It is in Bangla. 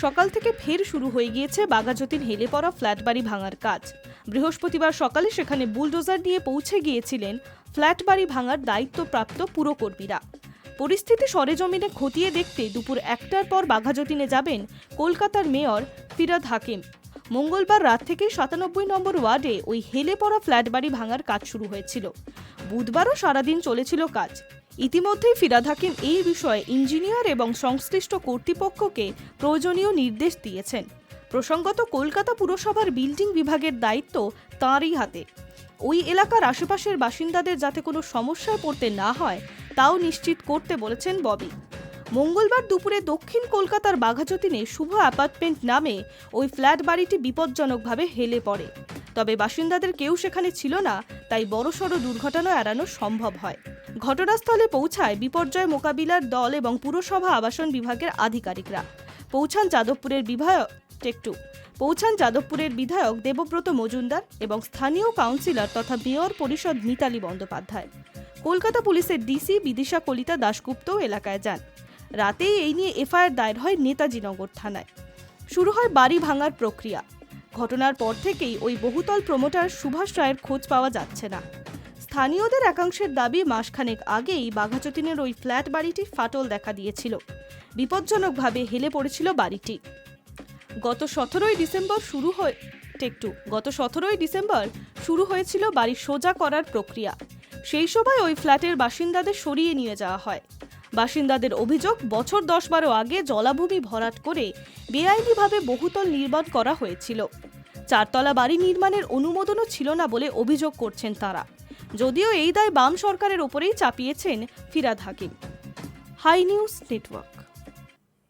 সকাল থেকে ফের শুরু হয়ে গিয়েছে বাঘাযতীন হেলে পড়া ফ্ল্যাট বাড়ি ভাঙার কাজ। বৃহস্পতিবার সকালে সেখানে বুলডোজার নিয়ে পৌঁছে গিয়েছিলেন ফ্ল্যাট বাড়ি ভাঙার দায়িত্বপ্রাপ্ত পুরকর্মীরা। পরিস্থিতি সরেজমিনে খতিয়ে দেখতে দুপুর 1টার পর বাঘাযতীনে যাবেন কলকাতার মেয়র ফিরহাদ হাকিম। মঙ্গলবার রাত থেকেই 97 নম্বর ওয়ার্ডে ওই হেলে পড়া ফ্ল্যাট বাড়ি ভাঙার কাজ শুরু হয়েছিল। বুধবারও সারাদিন চলেছিল কাজ। ইতিমধ্যেই ফিরহাদ হাকিম এই বিষয়ে ইঞ্জিনিয়ার এবং সংশ্লিষ্ট কর্তৃপক্ষকে প্রয়োজনীয় নির্দেশ দিয়েছেন। প্রসঙ্গত, কলকাতা পুরসভার বিল্ডিং বিভাগের দায়িত্ব তাঁরই হাতে। ওই এলাকার আশেপাশের বাসিন্দাদের যাতে কোনো সমস্যায় পড়তে না হয় তাও নিশ্চিত করতে বলেছেন ববি। মঙ্গলবার দুপুরে দক্ষিণ কলকাতার বাঘাযতীনে শুভ অ্যাপার্টমেন্ট নামে ওই ফ্ল্যাট বাড়িটি বিপজ্জনকভাবে হেলে পড়ে। তবে বাসিন্দাদের কেউ সেখানে ছিল না, তাই বড়সড় দুর্ঘটনা এড়ানো সম্ভব হয়। ঘটনাস্থলে পৌঁছায় বিপর্যয় মোকাবিলার দল এবং পুরসভা আবাসন বিভাগের আধিকারিকরা। পৌঁছান যাদবপুরের বিধায়ক দেবব্রত মজুমদার এবং স্থানীয় কাউন্সিলর তথা মেয়র পরিষদ মিতালি বন্দ্যোপাধ্যায়। কলকাতা পুলিশের ডিসি বিদিশা কলিতা দাশগুপ্তও এলাকায় যান। রাতেই এই নিয়ে এফআইআর দায়ের হয় নেতাজি নগর থানায়। শুরু হয় বাড়ি ভাঙার প্রক্রিয়া। ঘটনার পর থেকেই ওই বহুতল প্রমোটার সুভাষ রায়ের খোঁজ পাওয়া যাচ্ছে না। স্থানীয়দের একাংশের দাবি, মাসখানেক আগেই বাঘাযতীনের ওই ফ্ল্যাট বাড়িটি ফাটল দেখা দিয়েছিল। বিপজ্জনকভাবে হেলে পড়েছিল বাড়িটি। গত 17ই ডিসেম্বর শুরু হয়েছিল বাড়ি সোজা করার প্রক্রিয়া। সেই সময় ওই ফ্ল্যাটের বাসিন্দাদের সরিয়ে নিয়ে যাওয়া হয়। বাসিন্দাদের অভিযোগ, বছর 10-12 আগে জলাভূমি ভরাট করে বেআইনিভাবে বহুতল নির্মাণ করা হয়েছিল। 4তলা বাড়ি নির্মাণের অনুমোদনও ছিল না বলে অভিযোগ করছেন তারা। যদিও এই দায় বাম সরকারের ওপরেই চাপিয়েছেন Firhad Hakim. Hi news network.